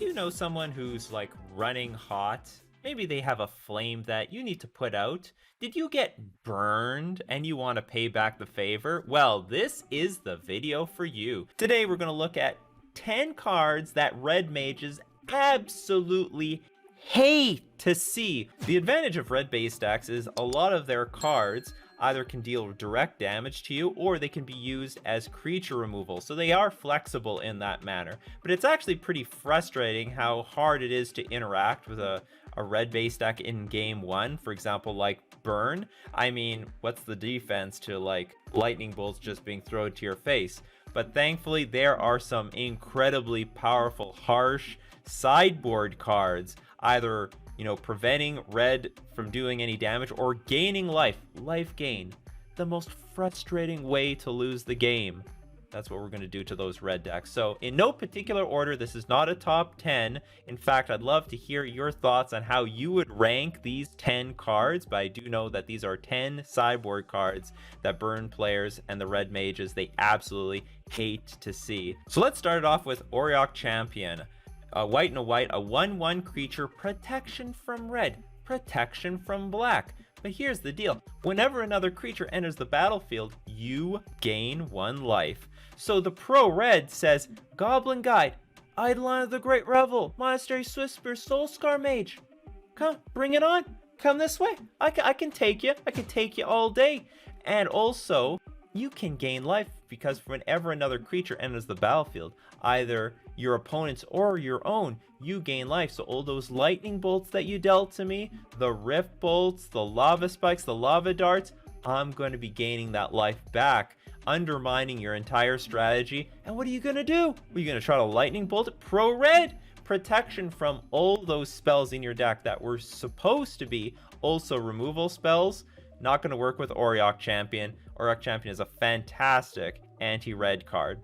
you know someone who's like running hot? Maybe they have a flame that you need to put out. Did you get burned and you want to pay back the favor? Well, this is the video for you. Today we're going to look at 10 cards that red mages absolutely hate to see. The advantage of red base decks is a lot of their cards either can deal direct damage to you or they can be used as creature removal, so they are flexible in that manner. But it's actually pretty frustrating how hard it is to interact with a red base deck in game one. For example, like burn. I mean, what's the defense to like lightning bolts just being thrown to your face? But thankfully there are some incredibly powerful harsh sideboard cards, either preventing red from doing any damage or gaining life gain, the most frustrating way to lose the game. That's what we're going to do to those red decks. So in no particular order, this is not a top 10. In fact, I'd love to hear your thoughts on how you would rank these 10 cards, but I do know that these are 10 sideboard cards that burn players and the red mages they absolutely hate to see. So let's start it off with Auriok Champion. A white and a white, a 1/1 creature, protection from red, protection from black. But here's the deal. Whenever another creature enters the battlefield, you gain 1 life. So the pro red says, Goblin Guide, Eidolon of the Great Revel, Monastery Swiftspear, Soulscar Mage. Come, bring it on. Come this way. I can take you. I can take you all day. And also, you can gain life because whenever another creature enters the battlefield, either your opponent's or your own, you gain life. So all those lightning bolts that you dealt to me, the rift bolts, the lava spikes, the lava darts, I'm going to be gaining that life back, undermining your entire strategy. And what are you going to do? Are you going to try to lightning bolt it? Pro red, protection from all those spells in your deck that were supposed to be also removal spells. Not going to work with Auriok Champion. Auriok Champion is a fantastic anti-red card.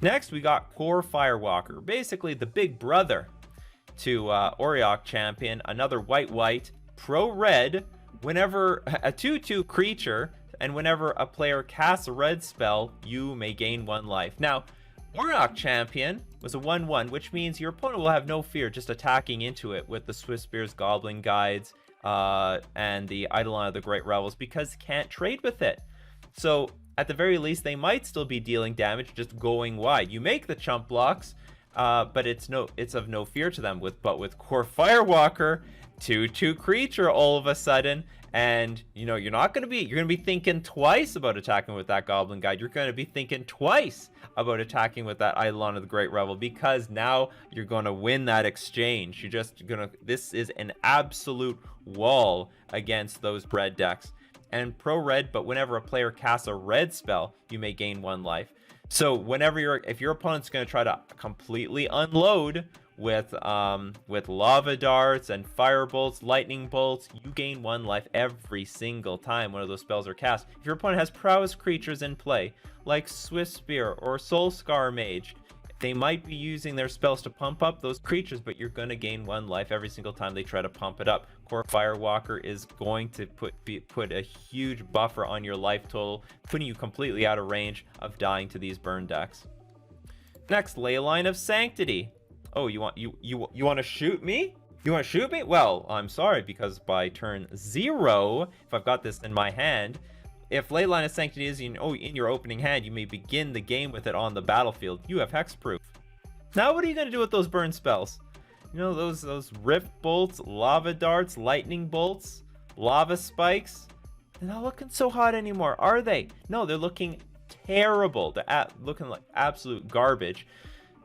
Next, we got Core Firewalker, basically the big brother to Auriok Champion. Another white, pro red. Whenever a 2/2 creature and whenever a player casts a red spell, you may gain 1 life. Now, Auriok Champion was a 1/1, which means your opponent will have no fear just attacking into it with the Swiftspear's Goblin Guides and the Eidolon of the Great Revels, because can't trade with it. So at the very least, they might still be dealing damage just going wide. You make the chump blocks, but it's of no fear to them. But with Core Firewalker, 2/2 creature all of a sudden, and you're going to be thinking twice about attacking with that Goblin Guide. You're going to be thinking twice about attacking with that Eidolon of the Great Revel, because now you're going to win that exchange. This is an absolute wall against those red decks. And pro red, but whenever a player casts a red spell, you may gain 1 life. So if your opponent's going to try to completely unload with lava darts and fire bolts, lightning bolts, you gain 1 life every single time one of those spells are cast. If your opponent has prowess creatures in play, like Swiftspear or Soulscar Mage, they might be using their spells to pump up those creatures, but you're going to gain 1 life every single time they try to pump it up. Core Firewalker is going to put a huge buffer on your life total, putting you completely out of range of dying to these burn decks. Next, Line of Sanctity. Oh, you want to shoot me? You want to shoot me? Well, I'm sorry, because by turn 0, if I've got this in my hand, if Line of Sanctity is in your opening hand, you may begin the game with it on the battlefield. You have hexproof. Now what are you going to do with those burn spells? Those rift bolts, lava darts, lightning bolts, lava spikes. They're not looking so hot anymore, are they? No, they're looking terrible. They're looking like absolute garbage.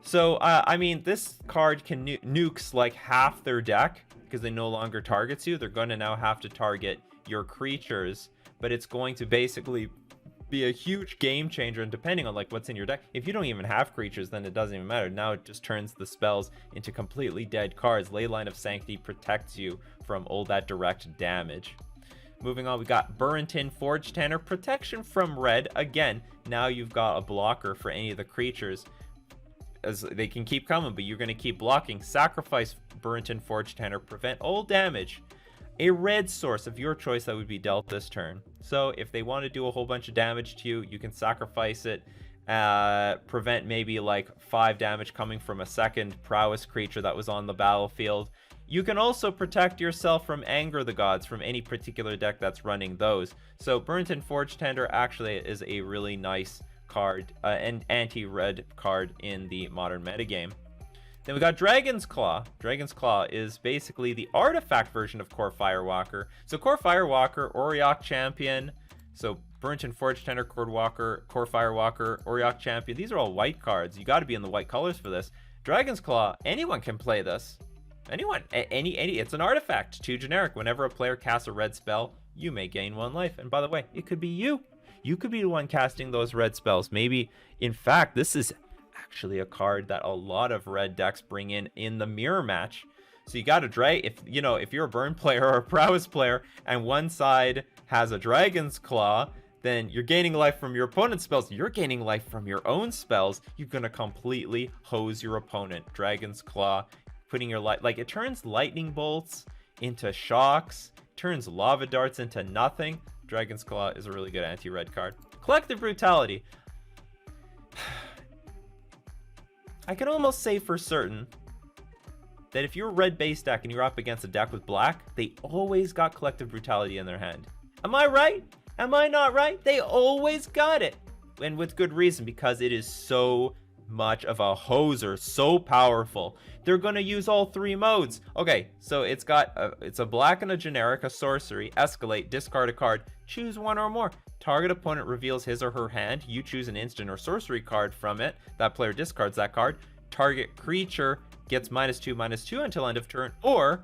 So, I mean, this card can nukes like half their deck because they no longer targets you. They're going to now have to target your creatures, but it's going to basically be a huge game changer. And depending on like what's in your deck, if you don't even have creatures, then it doesn't even matter. Now it just turns the spells into completely dead cards. Line of Sanctity protects you from all that direct damage. Moving on, we got Burrenton Forge Tanner, protection from red. Again, now you've got a blocker for any of the creatures, as they can keep coming, but you're going to keep blocking. Sacrifice Burrenton Forge Tanner, prevent all damage. A red source of your choice that would be dealt this turn. So if they want to do a whole bunch of damage to you, you can sacrifice it prevent maybe like 5 damage coming from a second Prowess creature that was on the battlefield. You can also protect yourself from Anger the Gods from any particular deck that's running those. So Burnt and Forge Tender actually is a really nice card, and anti-red card in the modern metagame. Then we got Dragon's Claw. Dragon's Claw is basically the artifact version of Core Firewalker. So Core Firewalker, Auriok Champion, so Burnt and Forge Tender, Core Firewalker, Auriok Champion. These are all white cards. You got to be in the white colors for this. Dragon's Claw, anyone can play this. Anyone, any, it's an artifact, 2 generic. Whenever a player casts a red spell, you may gain 1 life. And by the way, it could be you. You could be the one casting those red spells. Maybe, in fact, this is actually a card that a lot of red decks bring in the mirror match. So you got to drag, if you're a Burn player or a Prowess player and one side has a Dragon's Claw, then you're gaining life from your opponent's spells. You're gaining life from your own spells. You're going to completely hose your opponent. Dragon's Claw, putting your light, like it turns lightning bolts into shocks, turns lava darts into nothing. Dragon's Claw is a really good anti-red card. Collective Brutality. I can almost say for certain that if you're a red base deck and you're up against a deck with black, they always got Collective Brutality in their hand. Am I right? Am I not right? They always got it. And with good reason, because it is so much of a hoser, so powerful. They're going to use all 3 modes. Okay, so it's a black and a generic, a sorcery, escalate, discard a card, choose 1 or more. Target opponent reveals his or her hand. You choose an instant or sorcery card from it. That player discards that card. Target creature gets -2/-2 until end of turn, or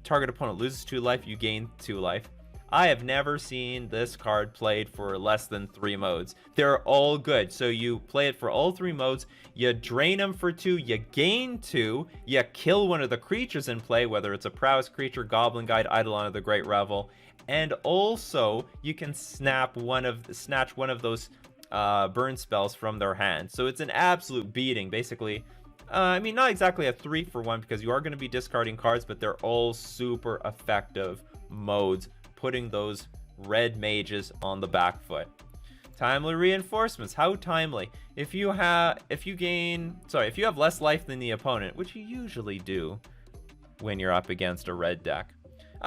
target opponent loses 2 life, you gain 2 life. I have never seen this card played for less than 3 modes. They're all good. So you play it for all 3 modes, you drain them for 2, you gain 2, you kill one of the creatures in play, whether it's a Prowess creature, Goblin Guide, Eidolon of the Great Revel, and also you can snatch one of those burn spells from their hand. So it's an absolute beating, basically. I mean, not exactly a 3-for-1 because you are going to be discarding cards, but they're all super effective modes, putting those red mages on the back foot. Timely reinforcements. How timely? If you have less life than the opponent, which you usually do when you're up against a red deck,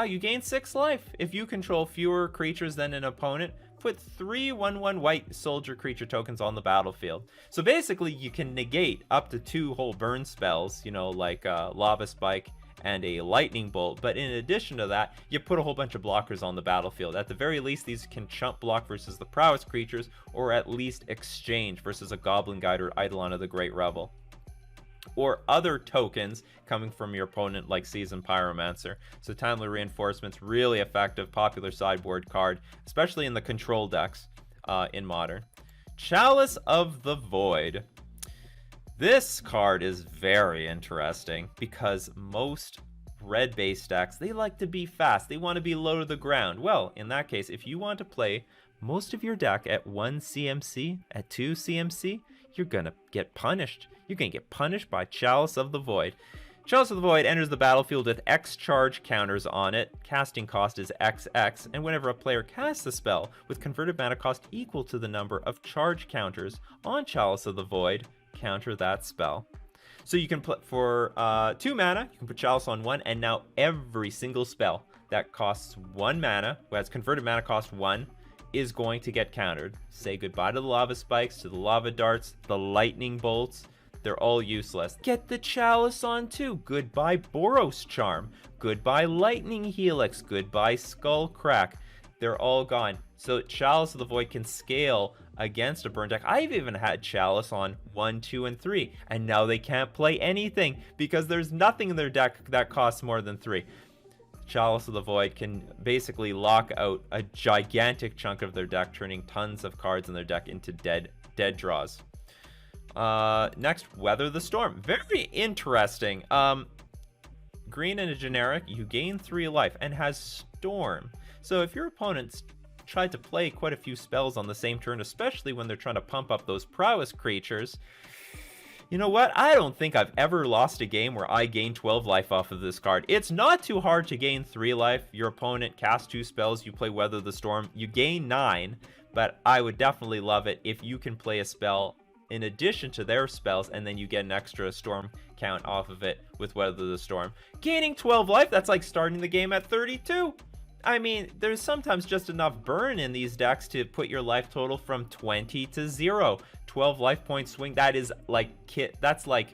you gain 6 life. If you control fewer creatures than an opponent, put 3 1/1 white soldier creature tokens on the battlefield. So basically, you can negate up to 2 whole burn spells, like Lava Spike and a lightning bolt, but in addition to that, you put a whole bunch of blockers on the battlefield. At the very least, these can chump block versus the Prowess creatures, or at least exchange versus a Goblin Guide or Eidolon of the Great Revel, or other tokens coming from your opponent like Seasoned Pyromancer. So Timely Reinforcements, really effective, popular sideboard card, especially in the control decks in Modern. Chalice of the Void. This card is very interesting because most red base decks, they like to be fast. They want to be low to the ground. Well, in that case, if you want to play most of your deck at 1 CMC, at 2 CMC, you're going to get punished. You're going to get punished by Chalice of the Void. Chalice of the Void enters the battlefield with X charge counters on it. Casting cost is XX, and whenever a player casts a spell with converted mana cost equal to the number of charge counters on Chalice of the Void, counter that spell. So you can put for 2 mana, you can put Chalice on 1, and now every single spell that costs 1 mana, who has converted mana cost 1, is going to get countered. Say goodbye to the Lava Spikes, to the Lava Darts, the Lightning Bolts. They're all useless. Get the Chalice on 2. Goodbye Boros Charm. Goodbye Lightning Helix. Goodbye Skull Crack. They're all gone. So Chalice of the Void can scale against a burn deck. I've even had Chalice on 1, 2, and 3, and now they can't play anything because there's nothing in their deck that costs more than 3. Chalice of the Void can basically lock out a gigantic chunk of their deck, turning tons of cards in their deck into dead draws. Next, Weather the Storm. Very interesting. Green and a generic, you gain 3 life and has Storm. So if your opponent's tried to play quite a few spells on the same turn, especially when they're trying to pump up those Prowess creatures, you know what? I don't think I've ever lost a game where I gained 12 life off of this card. It's not too hard to gain 3 life. Your opponent casts 2 spells, you play Weather the Storm, you gain 9, but I would definitely love it if you can play a spell in addition to their spells, and then you get an extra storm count off of it with Weather the Storm. Gaining 12 life, that's like starting the game at 32. I mean, there's sometimes just enough burn in these decks to put your life total from 20 to 0. 12 life point swing, that is like that's like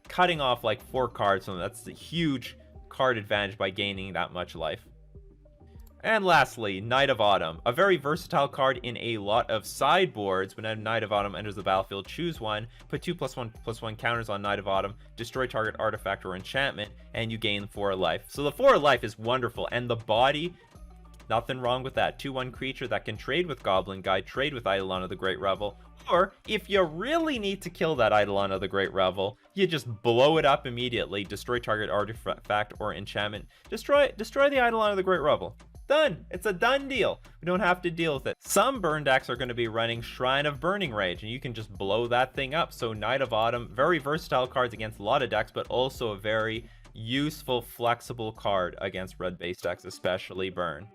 cutting off like 4 cards from them. That's a huge card advantage by gaining that much life. And lastly, Knight of Autumn, a very versatile card in a lot of sideboards. When a Knight of Autumn enters the battlefield, choose one, put 2+1/+1 counters on Knight of Autumn, destroy target artifact or enchantment, and you gain 4 life. So the 4 life is wonderful, and the body, nothing wrong with that. 2/1 creature that can trade with Goblin Guide, trade with Eidolon of the Great Revel, or if you really need to kill that Eidolon of the Great Revel, you just blow it up immediately, destroy target artifact or enchantment, destroy the Eidolon of the Great Revel. Done. It's a done deal. We don't have to deal with it. Some burn decks are going to be running Shrine of Burning Rage, and you can just blow that thing up. So Knight of Autumn, very versatile cards against a lot of decks, but also a very useful, flexible card against red-based decks, especially burn.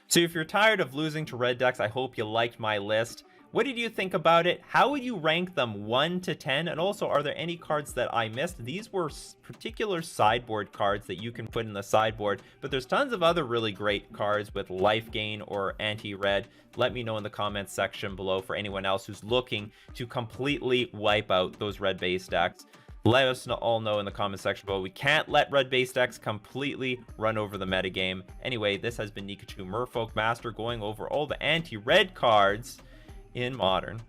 So if you're tired of losing to red decks, I hope you liked my list. What did you think about it? How would you rank them 1 to 10? And also, are there any cards that I missed? These were particular sideboard cards that you can put in the sideboard, but there's tons of other really great cards with life gain or anti-red. Let me know in the comments section below for anyone else who's looking to completely wipe out those red-based decks. Let us all know in the comment section below. We can't let red-based decks completely run over the metagame. Anyway, this has been Nikachu, Merfolk Master, going over all the anti-red cards in Modern.